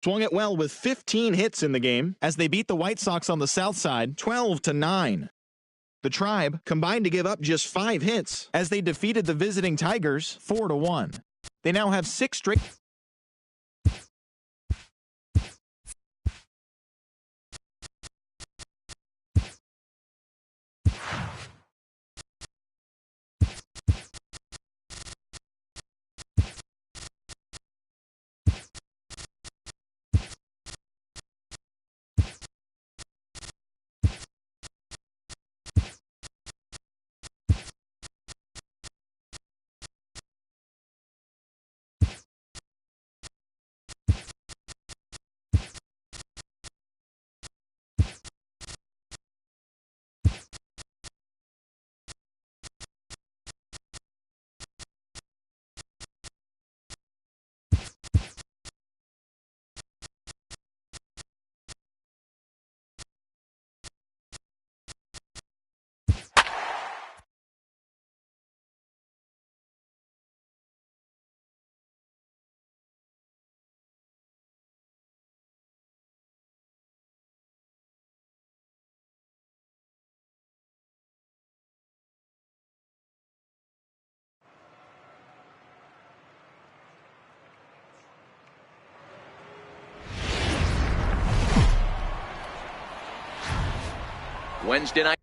swung it well with 15 hits in the game as they beat the White Sox on the south side 12-9. The Tribe combined to give up just 5 hits as they defeated the visiting Tigers 4-1. They now have 6 straight. Wednesday night.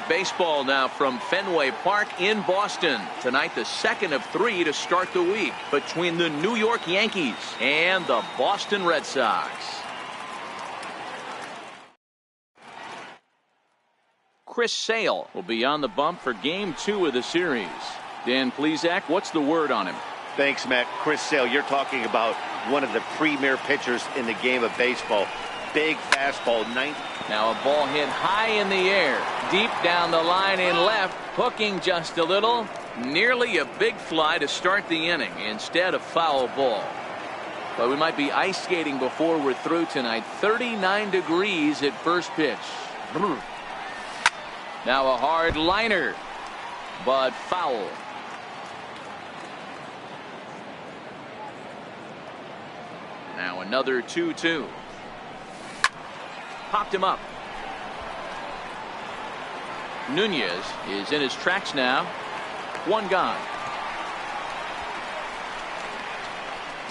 Baseball now from Fenway Park in Boston. Tonight, the second of 3 to start the week between the New York Yankees and the Boston Red Sox. Chris Sale will be on the bump for Game 2 of the series. Dan Plesac, what's the word on him? Thanks, Matt. Chris Sale, you're talking about one of the premier pitchers in the game of baseball. Big fastball. Now a ball hit high in the air, deep down the line in left, hooking just a little. Nearly a big fly to start the inning instead of foul ball. But we might be ice skating before we're through tonight. 39 degrees at first pitch. Now a hard liner, but foul. Now another 2-2. Popped him up. Nunez is in his tracks now. One gone.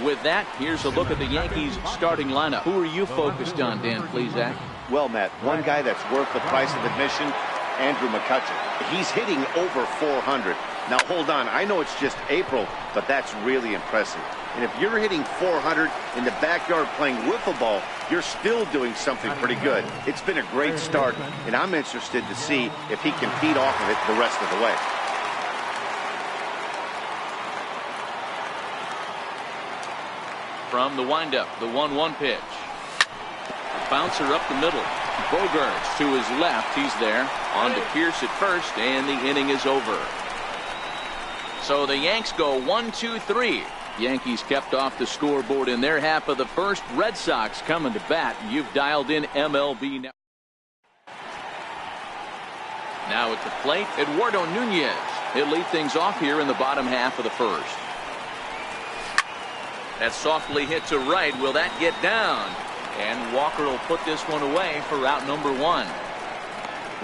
With that, here's a look at the Yankees starting lineup. Who are you focused on, Dan Plesac? Well, Matt, one guy that's worth the price of admission, Andrew McCutchen. He's hitting over 400. Now, hold on. I know it's just April, but that's really impressive. And if you're hitting 400 in the backyard playing wiffle ball, you're still doing something pretty good. It's been a great start, and I'm interested to see if he can feed off of it the rest of the way. From the windup, the 1-1 pitch. Bouncer up the middle. Bogaerts to his left. He's there. On to Pierce at first, and the inning is over. So the Yanks go 1-2-3. Yankees kept off the scoreboard in their half of the first. Red Sox coming to bat. You've dialed in MLB now. Now at the plate, Eduardo Nunez. He'll lead things off here in the bottom half of the first. That's softly hit to right. Will that get down? And Walker will put this one away for out number 1.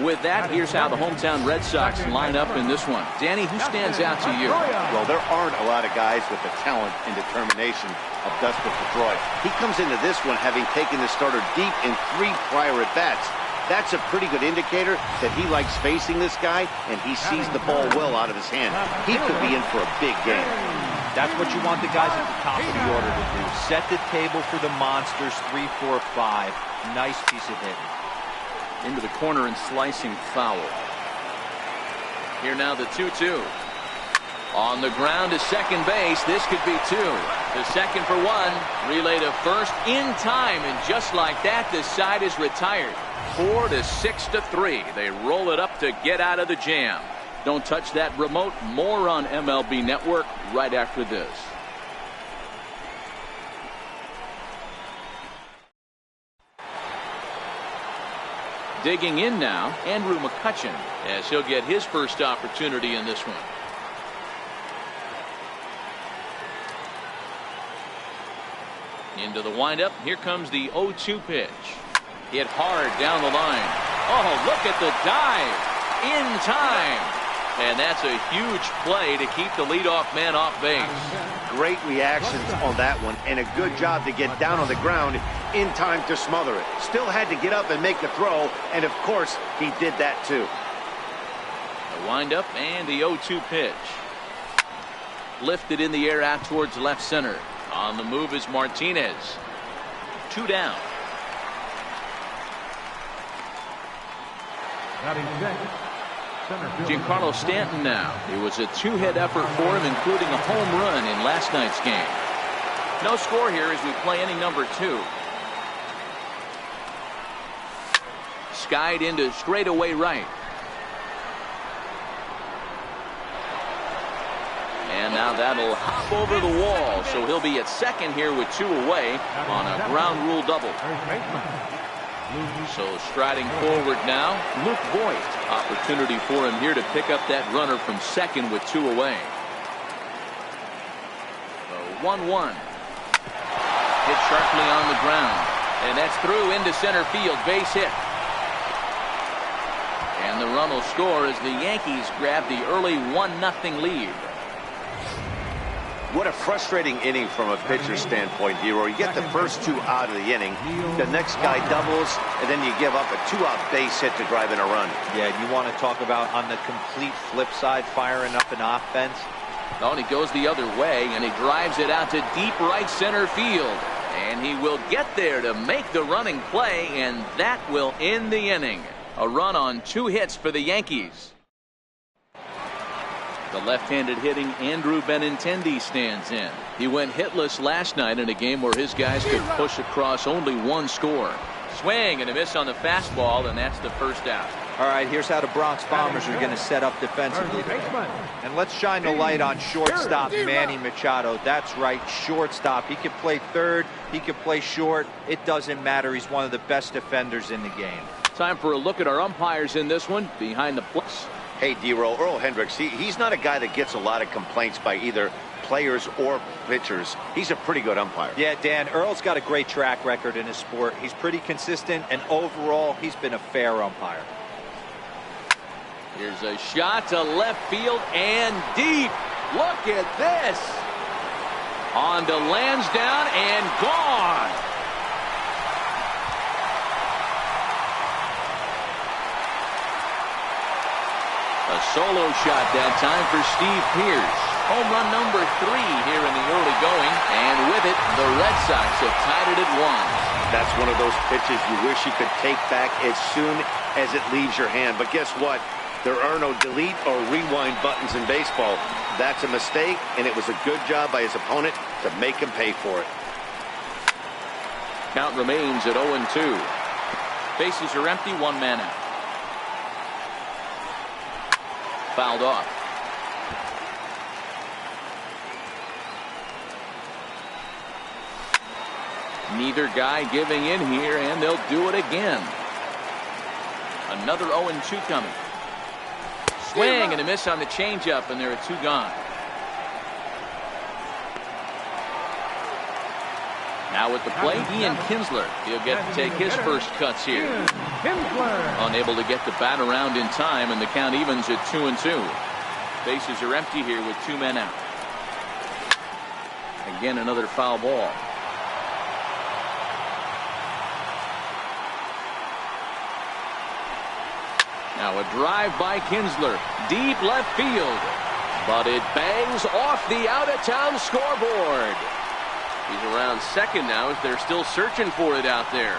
With that, here's how the hometown Red Sox line up in this one. Danny, who stands out to you? Well, there aren't a lot of guys with the talent and determination of Dustin Pedroia. He comes into this one having taken the starter deep in 3 prior at-bats. That's a pretty good indicator that he likes facing this guy, and he sees the ball well out of his hand. He could be in for a big game. That's what you want the guys at the top of the order to do. Set the table for the monsters. 3, 4, 5. Nice piece of hitting. Into the corner and slicing foul. Here now the 2-2. On the ground to second base. This could be 2. The second for 1. Relay to first in time. And just like that, the side is retired. 4-6-3. They roll it up to get out of the jam. Don't touch that remote. More on MLB Network right after this. Digging in now, Andrew McCutchen, as he'll get his first opportunity in this one. Into the windup. Here comes the 0-2 pitch. Hit hard down the line. Oh, look at the dive. In time. And that's a huge play to keep the leadoff man off base. Great reactions on that one, and a good job to get down on the ground in time to smother it. Still had to get up and make the throw, and of course, he did that too. The windup and the 0-2 pitch. Lifted in the air out towards left center. On the move is Martinez. 2 down. Giancarlo Stanton now. It was a 2-hit effort for him, including a home run in last night's game. No score here as we play inning number 2. Skied into straightaway right. And now that'll hop over the wall, so he'll be at second here with 2 away on a ground rule double. So striding forward now, Luke Voigt. Opportunity for him here to pick up that runner from second with 2 away. So 1-1. Hit sharply on the ground. And that's through into center field. Base hit. And the run will score as the Yankees grab the early 1-0 lead. What a frustrating inning from a pitcher's standpoint, Hero. You get the first 2 out of the inning. The next guy doubles, and then you give up a 2-out base hit to drive in a run. Yeah, you want to talk about on the complete flip side, firing up an offense. Oh, and he goes the other way, and he drives it out to deep right center field. And he will get there to make the running play, and that will end the inning. A run on 2 hits for the Yankees. The left-handed hitting Andrew Benintendi stands in. He went hitless last night in a game where his guys could push across only 1 score. Swing and a miss on the fastball, and that's the first out. All right, here's how the Bronx Bombers are going to set up defensively. And let's shine the light on shortstop Manny Machado. That's right, shortstop. He can play third, he can play short. It doesn't matter. He's one of the best defenders in the game. Time for a look at our umpires in this one. Behind the plate. Hey, D-Roll, Earl Hendricks, he's not a guy that gets a lot of complaints by either players or pitchers. He's a pretty good umpire. Yeah, Dan, Earl's got a great track record in his sport. He's pretty consistent, and overall, he's been a fair umpire. Here's a shot to left field and deep. Look at this. On to Lansdowne and gone. A solo shot that time for Steve Pearce. Home run number 3 here in the early going. And with it, the Red Sox have tied it at 1. That's one of those pitches you wish you could take back as soon as it leaves your hand. But guess what? There are no delete or rewind buttons in baseball. That's a mistake, and it was a good job by his opponent to make him pay for it. Count remains at 0-2. Bases are empty, 1 man out. Fouled off. Neither guy giving in here, and they'll do it again. Another 0-2 coming. Swing and a miss on the changeup, and there are 2 gone. Now at the plate, Ian Kinsler. He'll get to take his first cuts here. Unable to get the bat around in time, and the count evens at 2-2. Bases are empty here with 2 men out. Again, another foul ball. Now a drive by Kinsler. Deep left field. But it bangs off the out-of-town scoreboard. He's around second now as they're still searching for it out there.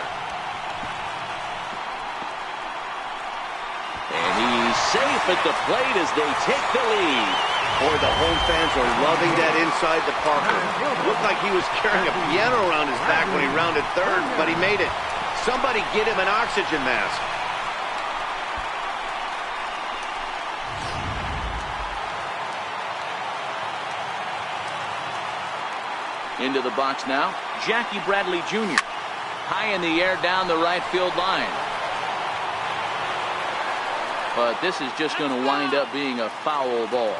And he's safe at the plate as they take the lead. Boy, the home fans are loving that inside the Parker. Looked like he was carrying a piano around his back when he rounded third, but he made it. Somebody get him an oxygen mask. Into the box now, Jackie Bradley Jr. High in the air down the right field line. But this is just going to wind up being a foul ball.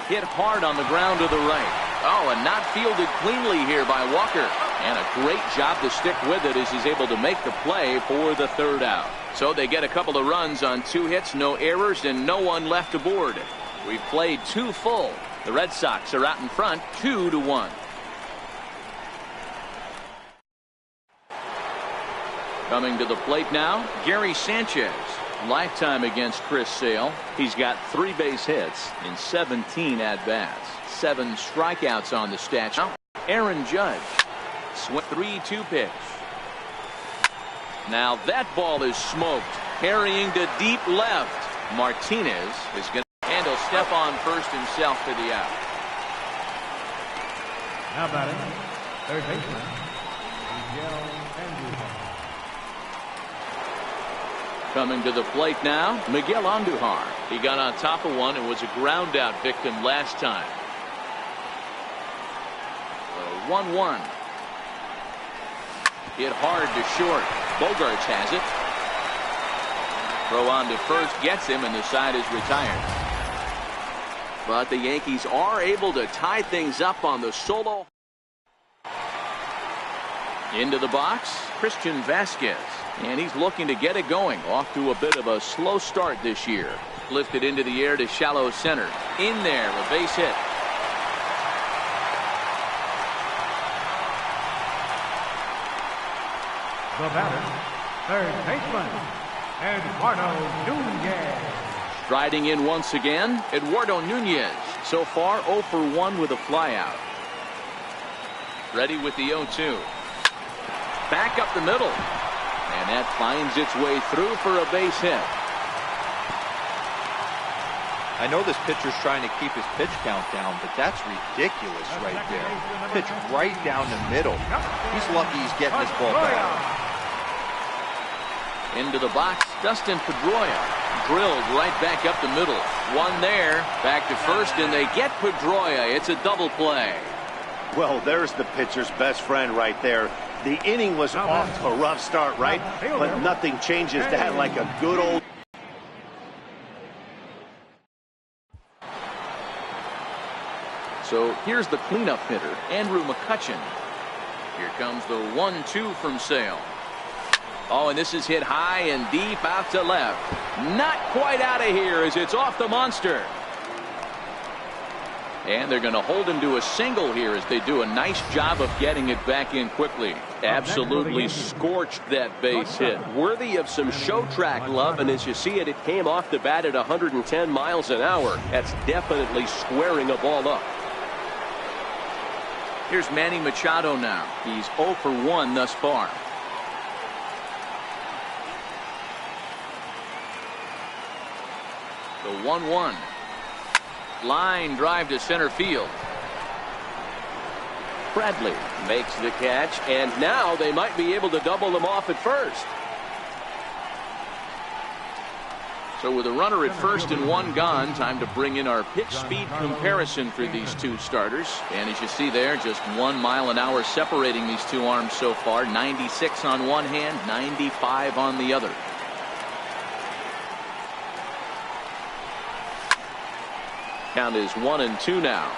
Hit hard on the ground to the right. Oh, and not fielded cleanly here by Walker. And a great job to stick with it as he's able to make the play for the 3rd out. So they get a couple of runs on 2 hits, no errors, and no one left aboard. We've played 2 full. The Red Sox are out in front, 2-1. Coming to the plate now, Gary Sanchez. Lifetime against Chris Sale. He's got 3 base hits in 17 at-bats. 7 strikeouts on the stat. Now, Aaron Judge. 3-2 pitch. Now that ball is smoked. Carrying to deep left. Martinez is going to. And he'll step on first himself to the out. How about it? Third baseman, Miguel Andujar. Coming to the plate now, Miguel Andujar. He got on top of one and was a ground out victim last time. 1-1. Hit hard to short. Bogarts has it. Throw on to first, gets him, and the side is retired. But the Yankees are able to tie things up on the solo. Into the box, Christian Vasquez. And he's looking to get it going. Off to a bit of a slow start this year. Lifted into the air to shallow center. In there, a base hit. The batter, third baseman, Eduardo Nunez. Striding in once again, Eduardo Nunez. So far 0 for 1 with a flyout. Ready with the 0-2. Back up the middle. And that finds its way through for a base hit. I know this pitcher's trying to keep his pitch count down, but that's ridiculous right there. Pitch right down the middle. He's lucky he's getting this ball back. Into the box, Dustin Pedroia. Drilled right back up the middle. One there, back to first, and they get Pedroia. It's a double play. Well, there's the pitcher's best friend right there. The inning was off to a rough start, right? But nothing changes that like a good old... So here's the cleanup hitter, Andrew McCutchen. Here comes the 1-2 from Sale. Oh, and this is hit high and deep out to left. Not quite out of here as it's off the monster. And they're going to hold him to a single here as they do a nice job of getting it back in quickly. Absolutely scorched that base hit. Worthy of some show track love, and as you see it, it came off the bat at 110 miles an hour. That's definitely squaring a ball up. Here's Manny Machado now. He's 0 for 1 thus far. The 1-1. Line drive to center field. Bradley makes the catch, and now they might be able to double them off at first. So with a runner at first and one gone, time to bring in our pitch speed comparison for these two starters. And as you see there, just 1 mile an hour separating these two arms so far. 96 on one hand, 95 on the other. Count is 1-2 now.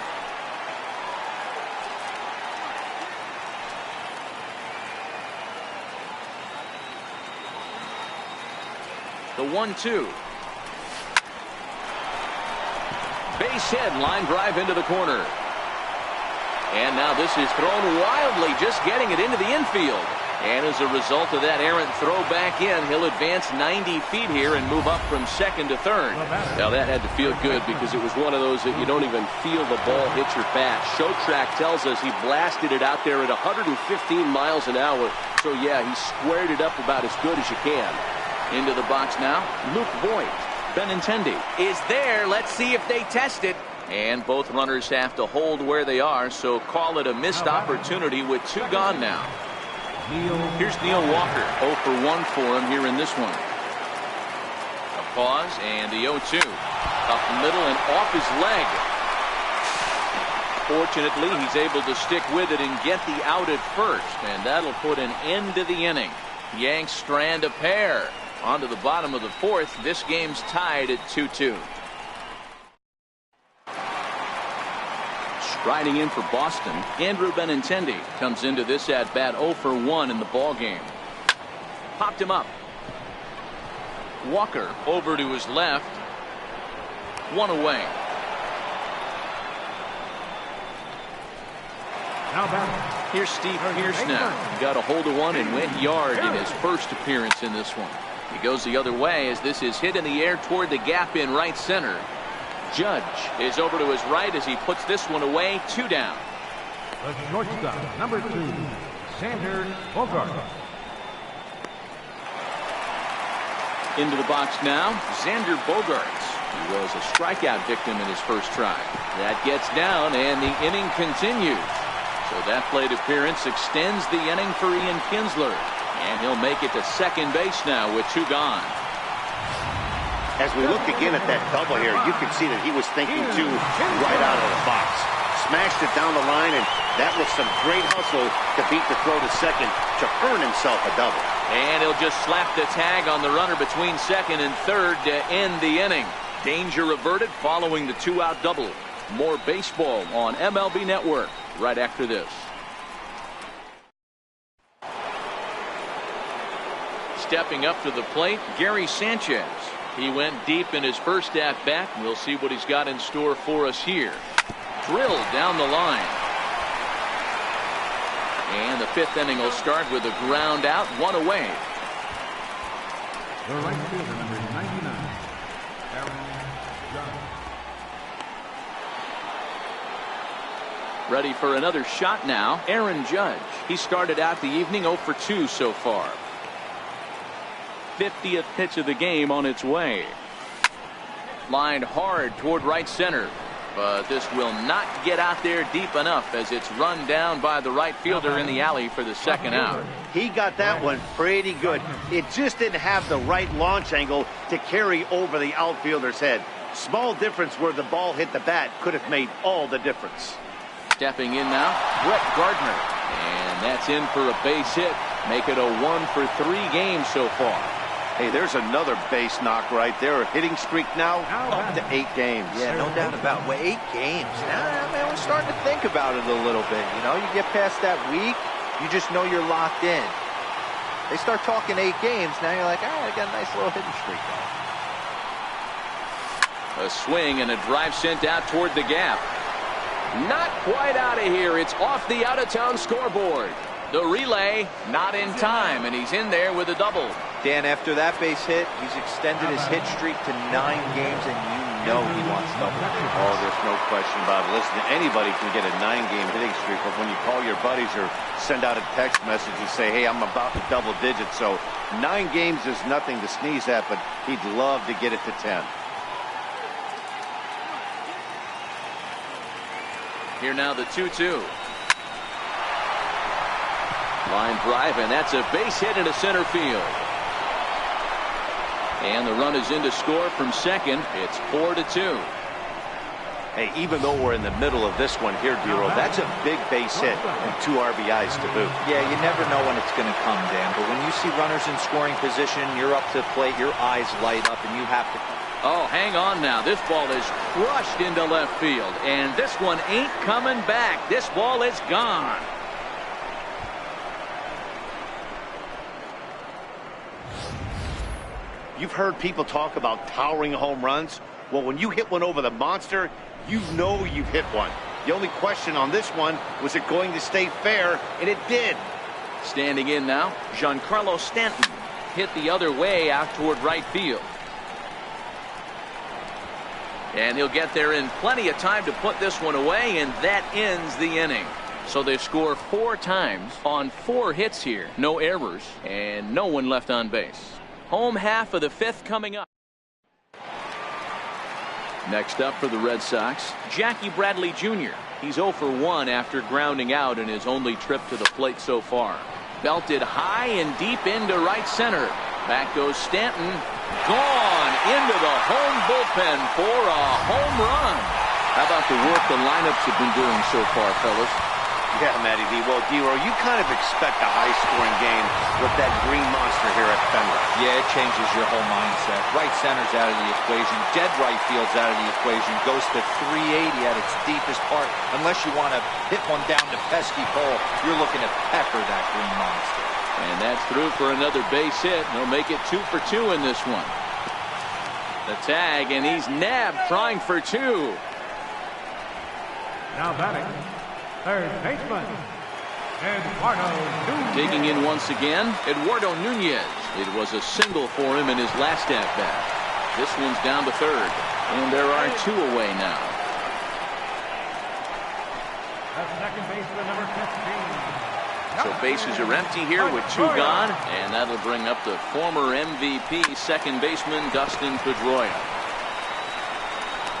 The 1-2. Base hit, line drive into the corner. And now this is thrown wildly, just getting it into the infield. And as a result of that errant throw back in, he'll advance 90 feet here and move up from second to third. Now that had to feel good because it was one of those that you don't even feel the ball hit your bat. Show track tells us he blasted it out there at 115 miles an hour. So yeah, he squared it up about as good as you can. Into the box now, Luke Voigt. Benintendi is there. Let's see if they test it. And both runners have to hold where they are, so call it a missed opportunity with two gone now. Here's Neil Walker. 0 for 1 for him here in this one. A pause and the 0-2. Up the middle and off his leg. Fortunately, he's able to stick with it and get the out at first, and that'll put an end to the inning. Yanks strand a pair. On to the bottom of the fourth. This game's tied at 2-2. Striding in for Boston, Andrew Benintendi comes into this at bat 0 for 1 in the ball game. Popped him up. Walker over to his left. One away. Here's Steve Pearce now. He got a hold of one and went yard in his first appearance in this one. He goes the other way as this is hit in the air toward the gap in right center. Judge is over to his right as he puts this one away. 2 down. The shortstop, number 2, Xander Bogaerts. Into the box now, Xander Bogaerts. He was a strikeout victim in his first try. That gets down and the inning continues. So that plate appearance extends the inning for Ian Kinsler. And he'll make it to second base now with 2 gone. As we look again at that double here, you can see that he was thinking too right out of the box. Smashed it down the line, and that was some great hustle to beat the throw to second to earn himself a double. And he'll just slap the tag on the runner between second and third to end the inning. Danger averted following the 2-out double. More baseball on MLB Network right after this. Stepping up to the plate, Gary Sanchez. He went deep in his first at-bat. We'll see what he's got in store for us here. Drilled down the line. And the 5th inning will start with a ground out, 1 away. The right fielder, number 99, Aaron Judge. Ready for another shot now, Aaron Judge. He started out the evening 0 for 2 so far. 50th pitch of the game on its way. Lined hard toward right center, but this will not get out there deep enough as it's run down by the right fielder in the alley for the 2nd out. He got that one pretty good. It just didn't have the right launch angle to carry over the outfielder's head. Small difference where the ball hit the bat could have made all the difference. Stepping in now, Brett Gardner. And that's in for a base hit. Make it a 1 for 3 games so far. Hey, there's another base knock right there. A hitting streak now up to 8 games. Yeah, no doubt about it. Well, 8 games. Now, man, we're starting to think about it a little bit. You know, you get past that week, you just know you're locked in. They start talking 8 games, now you're like, I got a nice little hitting streak going. A swing and a drive sent out toward the gap. Not quite out of here. It's off the out-of-town scoreboard. The relay not in time, and he's in there with a double. Dan, after that base hit, he's extended his hit streak to 9 games, and you know he wants double. Oh, there's no question about it. Listen, anybody can get a 9-game hitting streak, but when you call your buddies or send out a text message and say, hey, I'm about to double digits, so 9 games is nothing to sneeze at, but he'd love to get it to 10. Here now the 2-2. Line drive, and that's a base hit into center field. And the run is in to score from second. It's 4-2. Hey, even though we're in the middle of this one here, D-Roll, that's a big base hit and 2 RBIs to boot. Yeah, you never know when it's going to come, Dan, but when you see runners in scoring position, you're up to the plate, your eyes light up, and you have to. Oh, hang on now. This ball is crushed into left field, and this one ain't coming back. This ball is gone. You've heard people talk about towering home runs. Well, when you hit one over the monster, you know you've hit one. The only question on this one, was it going to stay fair? And it did. Standing in now, Giancarlo Stanton. Hit the other way out toward right field. And he'll get there in plenty of time to put this one away, and that ends the inning. So they score 4 times on 4 hits here. No errors, and no one left on base. Home half of the 5th coming up. Next up for the Red Sox, Jackie Bradley Jr. He's 0 for 1 after grounding out in his only trip to the plate so far. Belted high and deep into right center. Back goes Stanton. Gone into the home bullpen for a home run. How about the work the lineups have been doing so far, fellas? Yeah, Matty D. Well, D-Roll, you kind of expect a high-scoring game with that green monster here at Fenway. Yeah, it changes your whole mindset. Right center's out of the equation. Dead right field's out of the equation. Goes to 380 at its deepest part. Unless you want to hit one down the pesky pole, you're looking to pepper that green monster. And that's through for another base hit. He'll make it 2 for 2 in this one. The tag, and he's nabbed trying for 2. Now batting, third baseman, Eduardo Nunez. Digging in once again, Eduardo Nunez. It was a single for him in his last at-bat. This one's down to third, and there are 2 away now. The second baseman, number 15. So bases are empty here with 2 gone, and that'll bring up the former MVP second baseman Dustin Pedroia.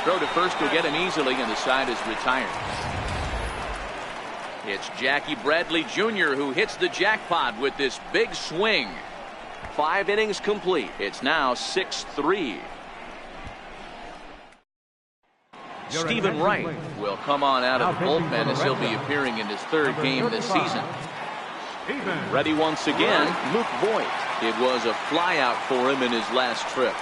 Throw to first will get him easily, and the side is retired. It's Jackie Bradley Jr. who hits the jackpot with this big swing. 5 innings complete. It's now 6-3. Stephen Wright will come on out of the bullpen as he'll be appearing in his 3rd game this season. Ready once again, Luke Voigt. It was a flyout for him in his last trip.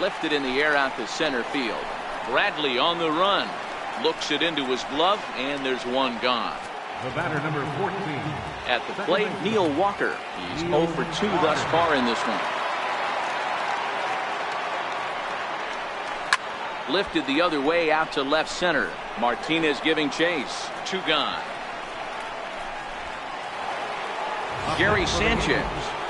Lifted in the air out to center field. Bradley on the run. Looks it into his glove, and there's 1 gone. The batter, number 14. At the plate, Neil Walker. He's 0 for 2 thus far in this one. Lifted the other way out to left center. Martinez giving chase. 2 gone. Gary Sanchez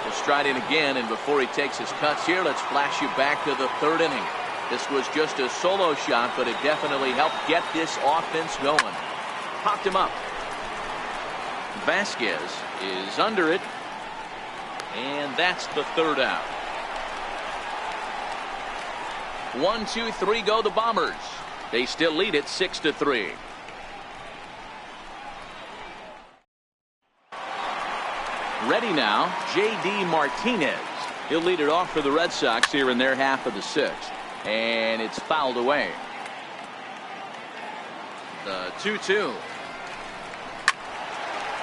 will stride in again, and before he takes his cuts here, let's flash you back to the third inning. This was just a solo shot, but it definitely helped get this offense going. Popped him up. Vasquez is under it, and that's the third out. 1, 2, 3 go the Bombers. They still lead it 6-3. Ready now, J.D. Martinez. He'll lead it off for the Red Sox here in their half of the sixth. And it's fouled away. The 2-2.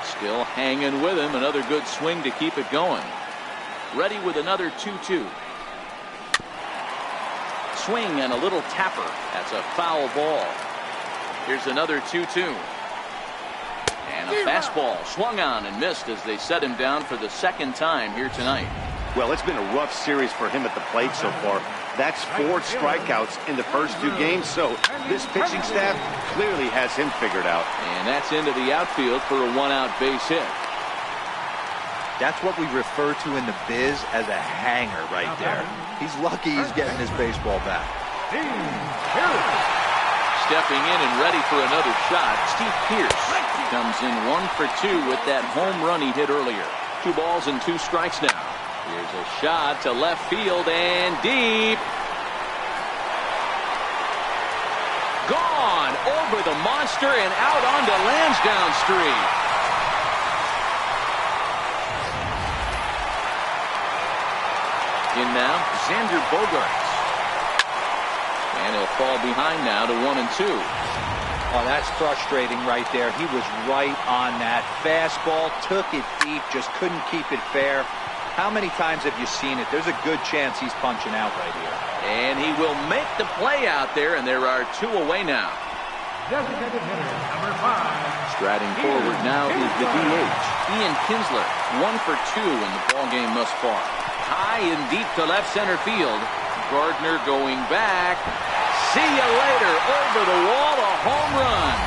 Still hanging with him. Another good swing to keep it going. Ready with another 2-2. Swing and a little tapper. That's a foul ball. Here's another 2-2. And a fastball swung on and missed as they set him down for the second time here tonight. Well, it's been a rough series for him at the plate so far. That's 4 strikeouts in the first 2 games, so this pitching staff clearly has him figured out. And that's into the outfield for a 1-out base hit. That's what we refer to in the biz as a hanger right there. He's lucky he's getting his baseball back. Stepping in and ready for another shot, Steve Pearce comes in 1 for 2 with that home run he hit earlier. 2 balls and 2 strikes now. Here's a shot to left field and deep. Gone over the monster and out onto Lansdowne Street. In now, Xander Bogaerts. And he'll fall behind now to 1 and 2. Oh, that's frustrating right there. He was right on that fastball, took it deep, just couldn't keep it fair. How many times have you seen it? There's a good chance he's punching out right here. And he will make the play out there, and there are 2 away now. Designated hitter number 5. Striding forward now is the DH, Ian Kinsler. 1 for 2 in the ballgame thus far. High and deep to left center field. Gardner going back. See you later. Over the wall, a home run.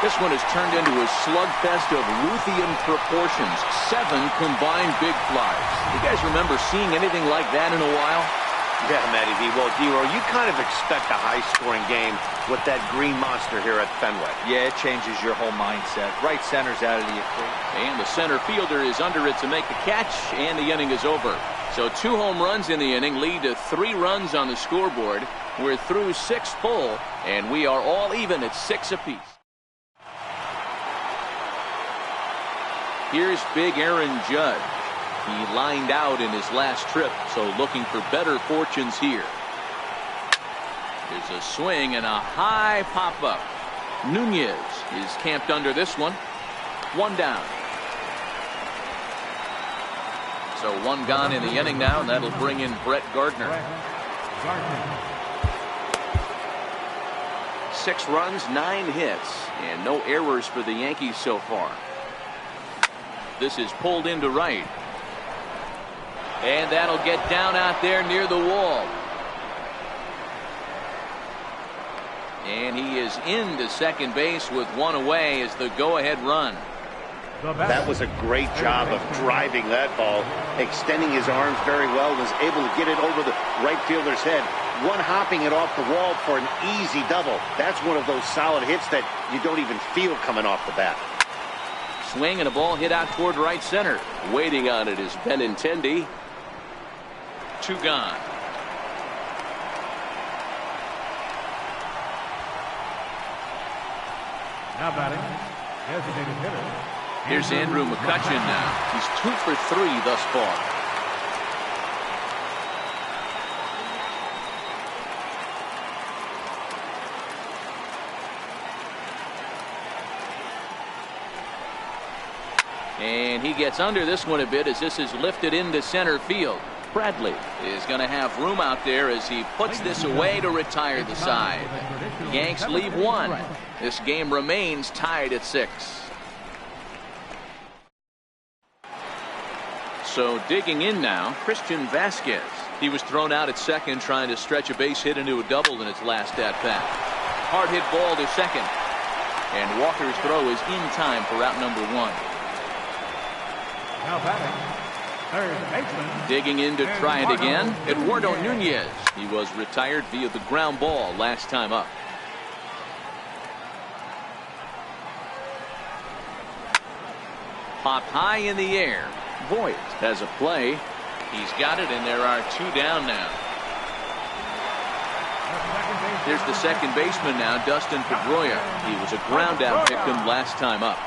This one has turned into a slugfest of Ruthian proportions. 7 combined big flies. You guys remember seeing anything like that in a while? Yeah, Matty V. Well, D-Row, you kind of expect a high-scoring game with that green monster here at Fenway. Yeah, it changes your whole mindset. Right center's out of the equation. And the center fielder is under it to make the catch, and the inning is over. So 2 home runs in the inning lead to 3 runs on the scoreboard. We're through 6 full, and we are all even at 6 apiece. Here's big Aaron Judd. He lined out in his last trip, so looking for better fortunes here. There's a swing and a high pop-up. Nunez is camped under this one. 1 down. So 1 gone in the inning now, and that'll bring in Brett Gardner. 6 runs, 9 hits, and no errors for the Yankees so far. This is pulled into right. And that'll get down out there near the wall. And he is into second base with 1 away as the go-ahead run. That was a great job of driving that ball, extending his arms very well, was able to get it over the right fielder's head, one-hopping it off the wall for an easy double. That's one of those solid hits that you don't even feel coming off the bat. Swing and a ball hit out toward right center. Waiting on it is Benintendi. 2 gone. Now batting, designated hitter. Here's Andrew McCutchen now. He's 2 for 3 thus far. And he gets under this one a bit as this is lifted into center field. Bradley is going to have room out there as he puts this away to retire the side. The Yanks leave 1. This game remains tied at 6. So digging in now, Christian Vasquez. He was thrown out at second trying to stretch a base hit into a double in its last at-bat. Hard hit ball to second. And Walker's throw is in time for out number 1. Now batting, third baseman. Digging in to try it again, Eduardo Nunez. He was retired via the ground ball last time up. Popped high in the air. Voit has a play. He's got it, and there are two down now. Here's the second baseman now, Dustin Pedroia. He was a ground out victim last time up.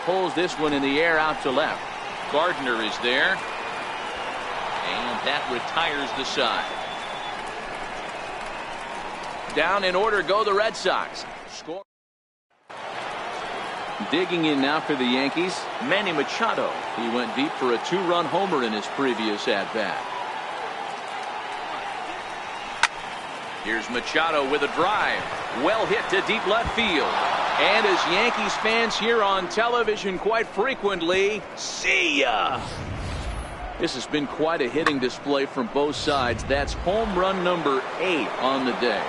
Pulls this one in the air out to left. Gardner is there. And that retires the side. Down in order go the Red Sox. Score. Digging in now for the Yankees, Manny Machado. He went deep for a 2-run homer in his previous at-bat. Here's Machado with a drive. Well hit to deep left field. And as Yankees fans hear on television quite frequently, see ya! This has been quite a hitting display from both sides. That's home run number 8 on the day.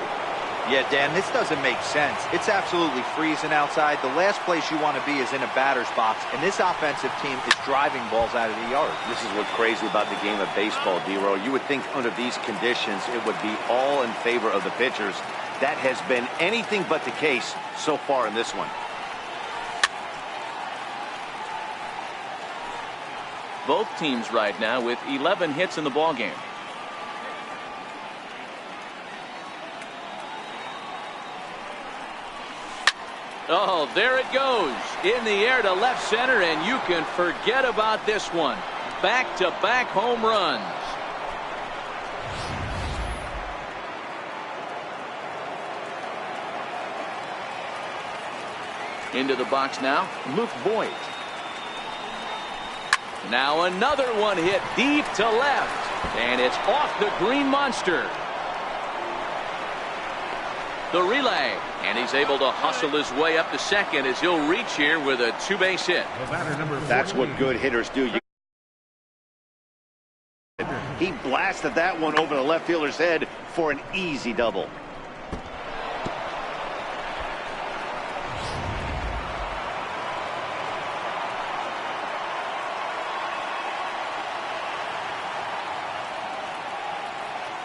Yeah, Dan, this doesn't make sense. It's absolutely freezing outside. The last place you want to be is in a batter's box, and this offensive team is driving balls out of the yard. This is what's crazy about the game of baseball, D-Row. You would think under these conditions it would be all in favor of the pitchers. That has been anything but the case so far in this one. Both teams right now with 11 hits in the ballgame. Oh, there it goes. In the air to left center, and you can forget about this one. Back-to-back home runs. Into the box now, Luke Voit. Now another one hit deep to left, and it's off the Green Monster. The relay, and he's able to hustle his way up to second as he'll reach here with a 2-base hit. That's what good hitters do. He blasted that one over the left fielder's head for an easy double.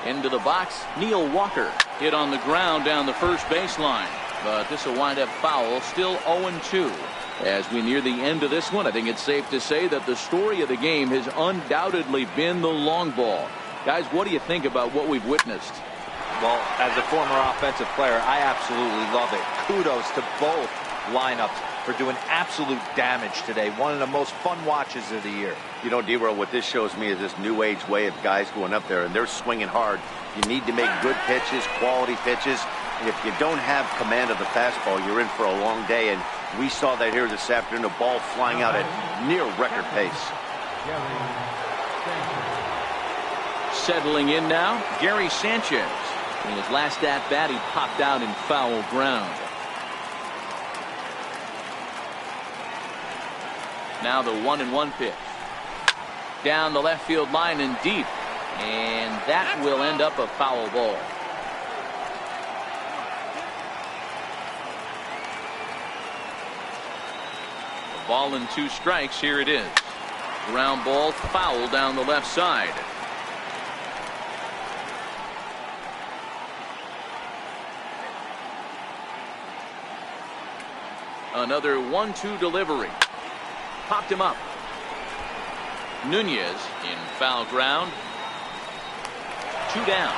Into the box, Neil Walker hit on the ground down the first baseline, but this will wind up foul. Still 0-2 as we near the end of this one. I think it's safe to say that the story of the game has undoubtedly been the long ball. Guys, what do you think about what we've witnessed? Well, as a former offensive player, I absolutely love it. Kudos to both lineups for doing absolute damage today. One of the most fun watches of the year. You know, D-Row, what this shows me is this new age way of guys going up there, and they're swinging hard. You need to make good pitches, quality pitches. And if you don't have command of the fastball, you're in for a long day. And we saw that here this afternoon, a ball flying out at near record pace. Settling in now, Gary Sanchez. In his last at-bat, he popped out in foul ground. Now the 1-1 pitch. Down the left field line and deep. And that will end up a foul ball. A ball and 2 strikes. Here it is. Ground ball, foul down the left side. Another 1-2 delivery. Popped him up. Nunez in foul ground. 2 down.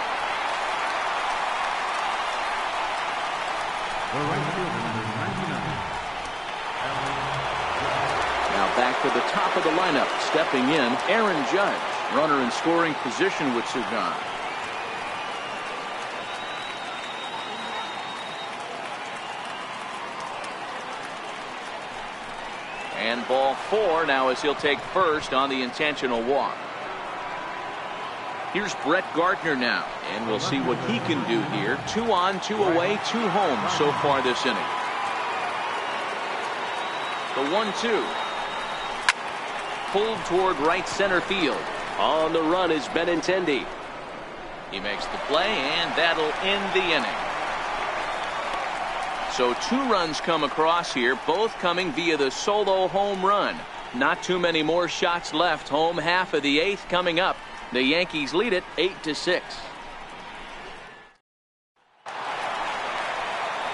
Now back to the top of the lineup. Stepping in, Aaron Judge. Runner in scoring position with Sugan. And ball 4 now as he'll take first on the intentional walk. Here's Brett Gardner now, and we'll see what he can do here. 2 on, 2 away, 2 home so far this inning. The 1-2. Pulled toward right center field. On the run is Benintendi. He makes the play, and that'll end the inning. So 2 runs come across here, both coming via the solo home run. Not too many more shots left. Home half of the 8th coming up. The Yankees lead it 8-6.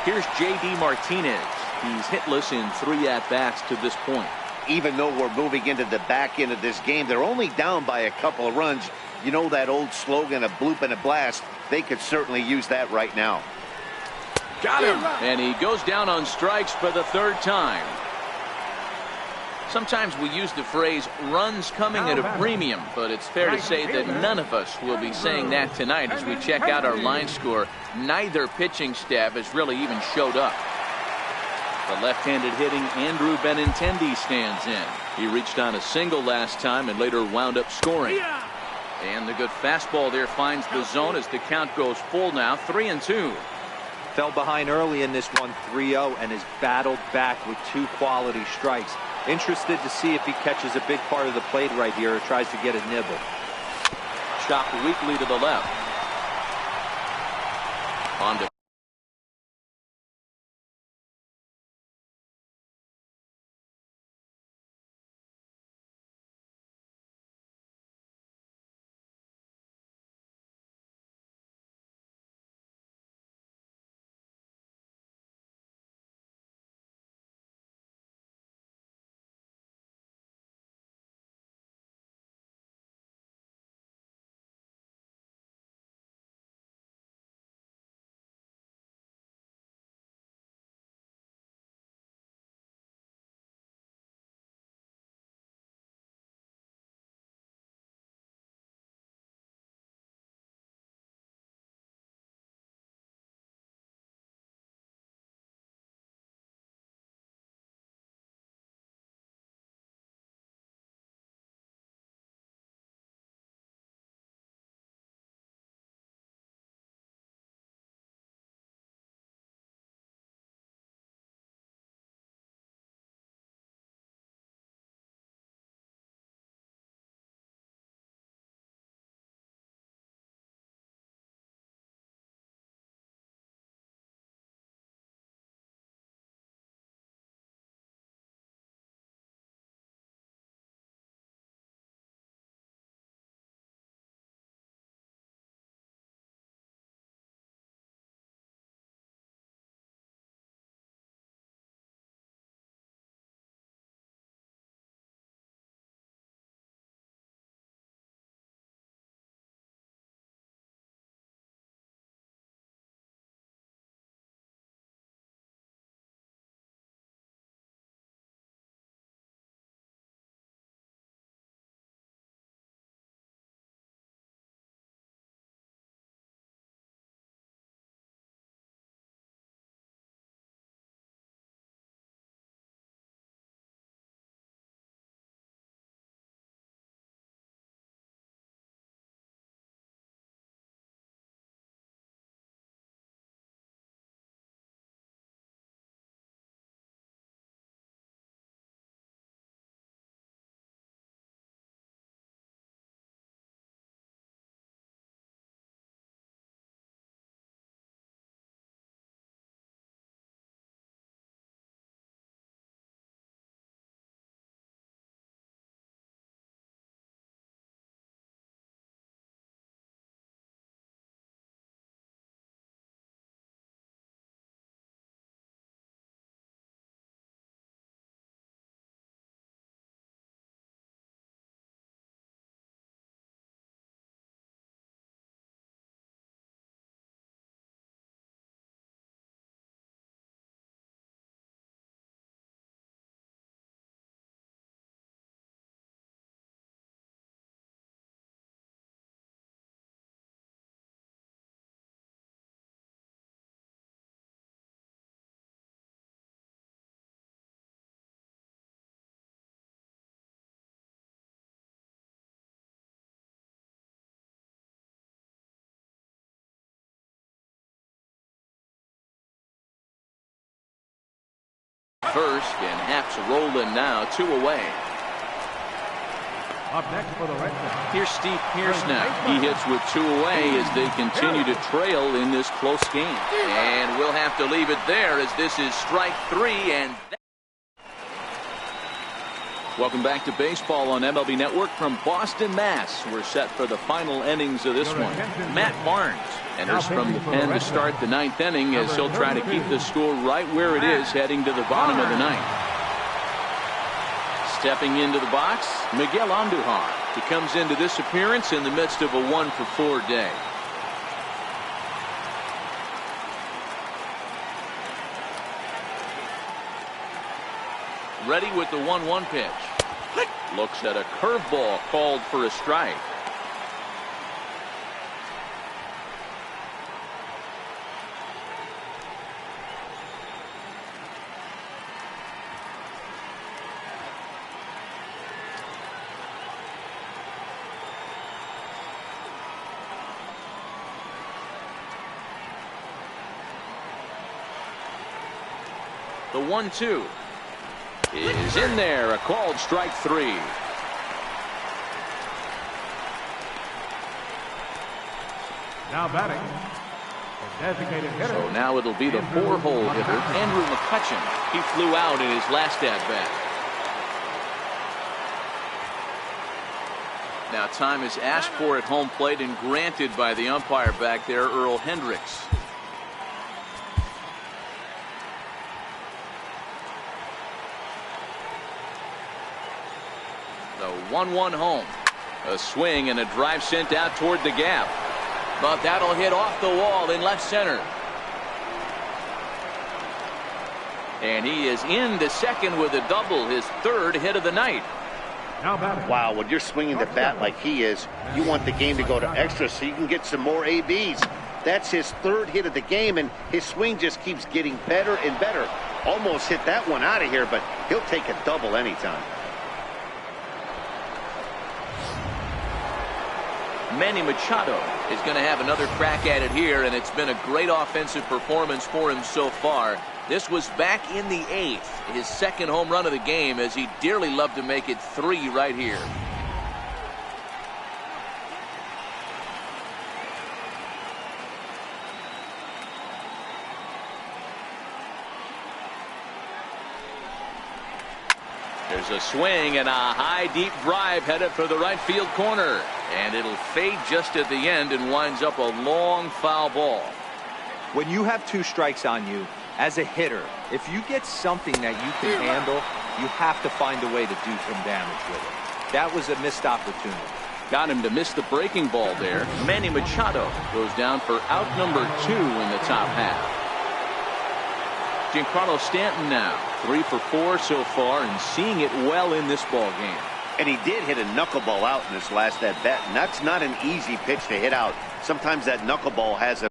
Here's J.D. Martinez. He's hitless in 3 at-bats to this point. Even though we're moving into the back end of this game, they're only down by a couple of runs. You know that old slogan, a bloop and a blast? They could certainly use that right now. Got him! And he goes down on strikes for the 3rd time. Sometimes we use the phrase runs coming at a premium, but it's fair to say that none of us will be saying that tonight as we check out our line score. Neither pitching staff has really even showed up. The left-handed hitting Andrew Benintendi stands in. He reached on a single last time and later wound up scoring. And the good fastball there finds the zone as the count goes full now, 3-2. Fell behind early in this one, 3-0, and has battled back with 2 quality strikes. Interested to see if he catches a big part of the plate right here or tries to get a nibble. Chopped weakly to the left. On to first, and Haps rolling now, 2 away. Up next for the Red Sox. Here's Steve Pearce now. He hits with 2 away as they continue to trail in this close game. And we'll have to leave it there as this is strike 3. And welcome back to baseball on MLB Network from Boston, Mass. We're set for the final innings of this one. Matt Barnes enters from the pen to start the 9th inning as he'll try to keep the score right where it is heading to the bottom of the 9th. Stepping into the box, Miguel Andujar. He comes into this appearance in the midst of a 1-for-4 day. Ready with the 1-1 pitch. Looks at a curveball called for a strike. The 1-2 is in there, a called strike 3. Now batting, the designated hitter. So now it'll be the 4-hole hitter, Andrew McCutchen. He flew out in his last at-bat. Now time is asked for at home plate and granted by the umpire back there, Earl Hendricks. The 1-1 home. A swing and a drive sent out toward the gap. But that'll hit off the wall in left center. And he is into second with a double, his 3rd hit of the night. Now batting. Wow, when you're swinging the bat like he is, you want the game to go to extra so you can get some more ABs. That's his 3rd hit of the game, and his swing just keeps getting better and better. Almost hit that one out of here, but he'll take a double anytime. Manny Machado is going to have another crack at it here, and it's been a great offensive performance for him so far. This was back in the 8th, his 2nd home run of the game, as he dearly loved to make it 3 right here. There's a swing and a high deep drive headed for the right field corner, and it'll fade just at the end and winds up a long foul ball. When you have 2 strikes on you as a hitter, if you get something that you can handle, you have to find a way to do some damage with it. That was a missed opportunity. Got him to miss the breaking ball there. Manny Machado goes down for out number 2 in the top half. Giancarlo Stanton now 3 for 4 so far and seeing it well in this ball game. And he did hit a knuckleball out in this last at bat, and that's not an easy pitch to hit out. Sometimes that knuckleball has a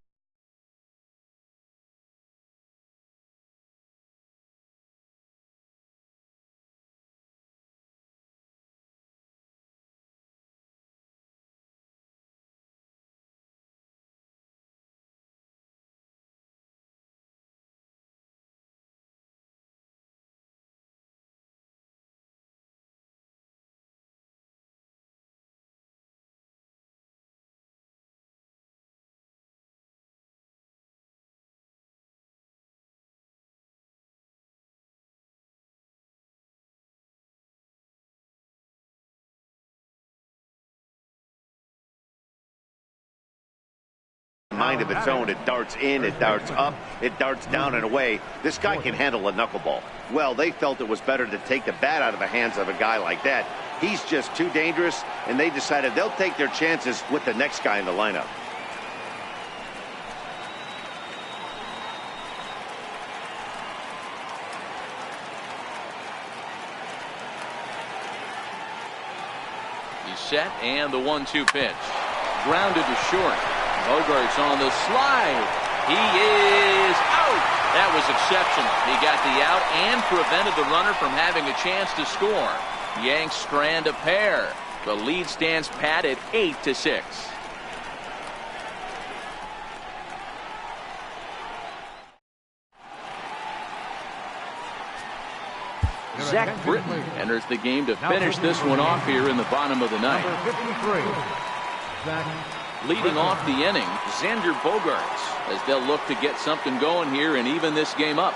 mind of its own. It darts in, it darts up, it darts down and away. This guy can handle a knuckleball. Well, they felt it was better to take the bat out of the hands of a guy like that. He's just too dangerous, and they decided they'll take their chances with the next guy in the lineup. He's set, and the 1-2 pitch. Grounded to short. Bogart's on the slide. He is out. That was exceptional. He got the out and prevented the runner from having a chance to score. Yanks strand a pair. The lead stands pat at 8-6. Zach Britton enters the game to finish this one off here in the bottom of the ninth. Number 53, Zach Leading off the inning, Xander Bogaerts, as they'll look to get something going here and even this game up.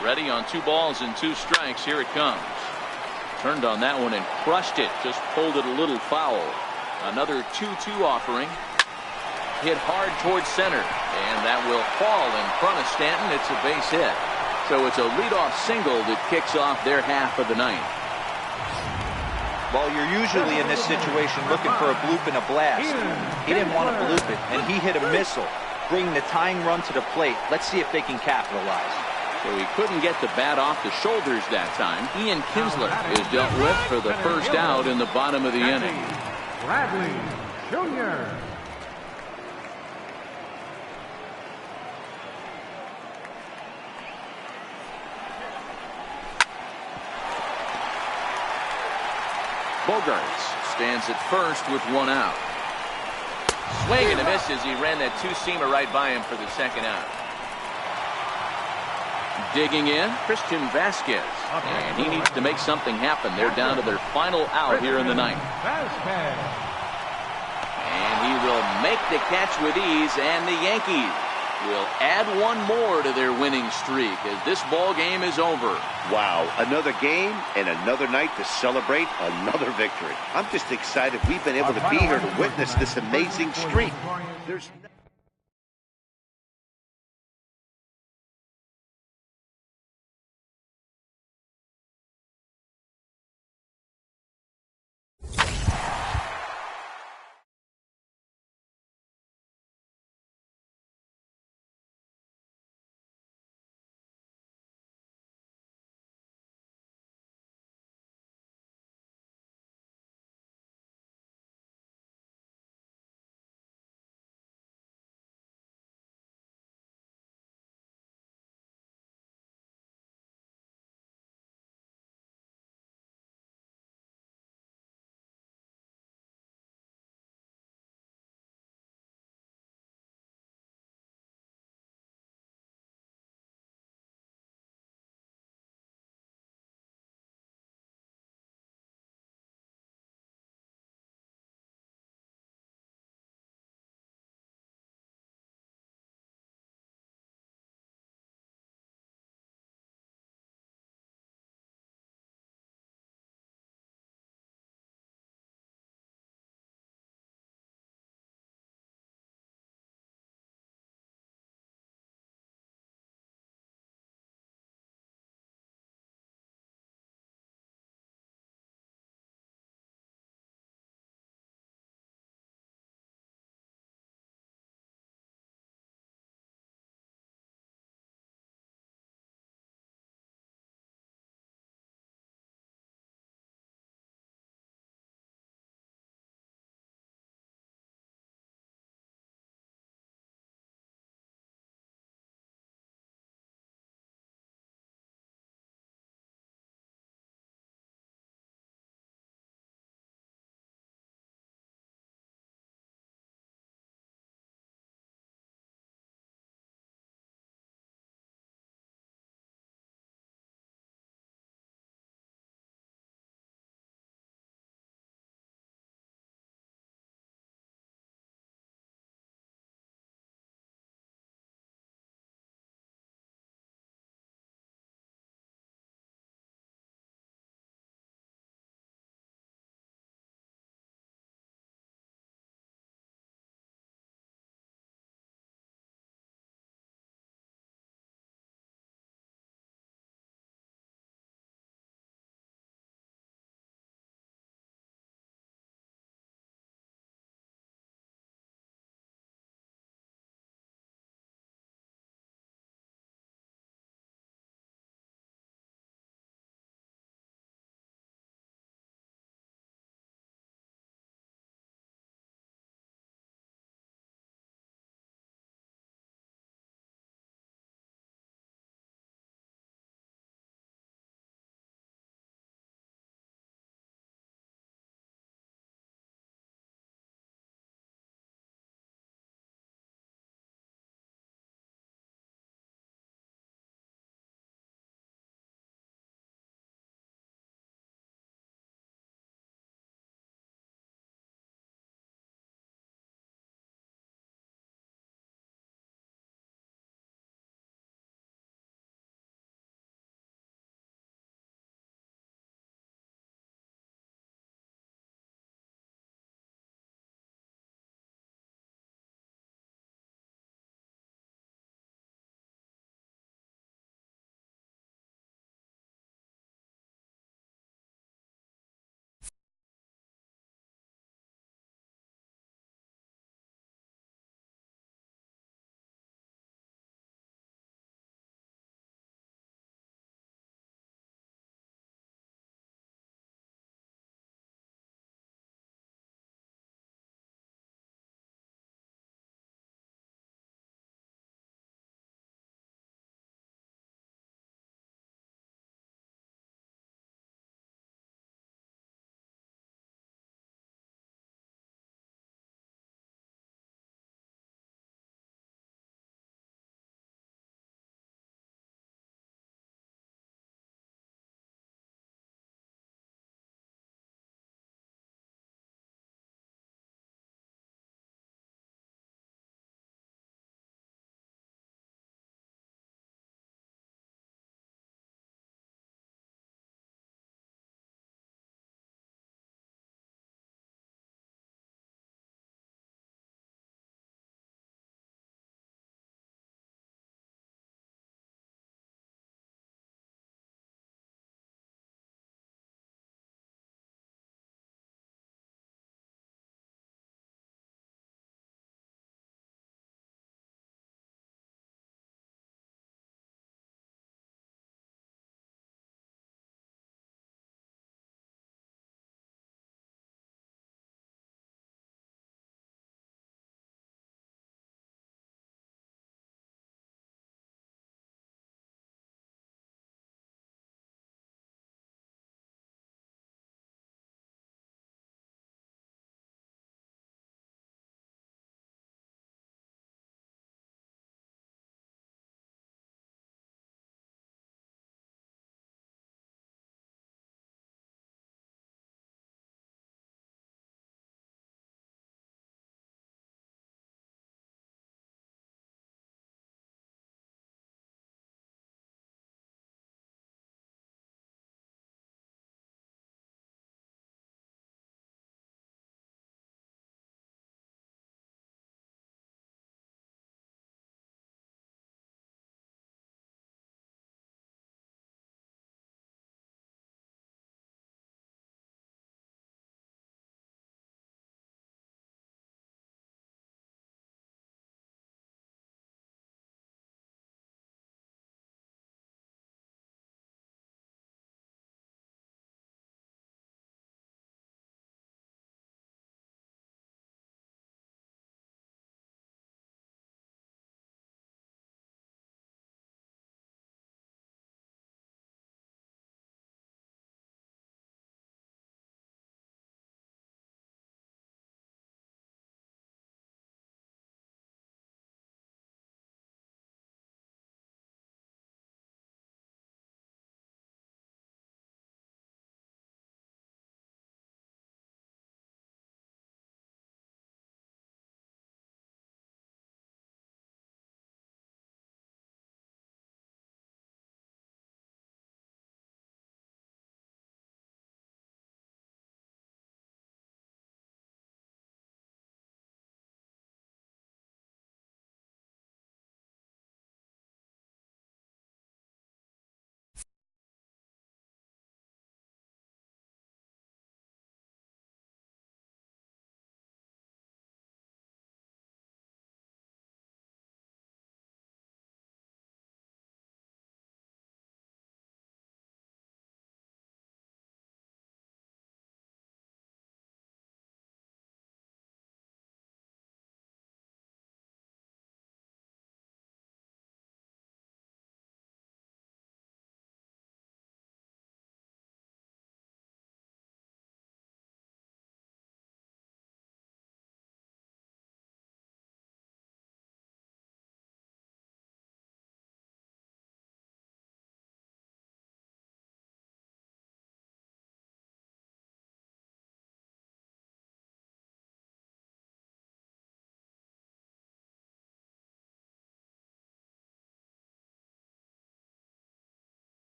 Ready on 2 balls and 2 strikes. Here it comes. Turned on that one and crushed it. Just pulled it a little foul. Another 2-2 offering. Hit hard towards center, and that will fall in front of Stanton. It's a base hit. So it's a leadoff single that kicks off their half of the ninth. Well, you're usually in this situation looking for a bloop and a blast. He didn't want to bloop it, and he hit a missile, bringing the tying run to the plate. Let's see if they can capitalize. So he couldn't get the bat off the shoulders that time. Ian Kinsler is dealt with for the first out in the bottom of the inning. Bradley Jr. Bogaerts stands at first with 1 out. Swing and a miss as he ran that 2-seamer right by him for the second out. Digging in, Christian Vasquez, and he needs to make something happen. They're down to their final out here in the ninth. And he will make the catch with ease, and the Yankees will add 1 more to their winning streak as this ball game is over. Wow, another game and another night to celebrate another victory. I'm just excited we've been able to be here to witness this amazing streak. There's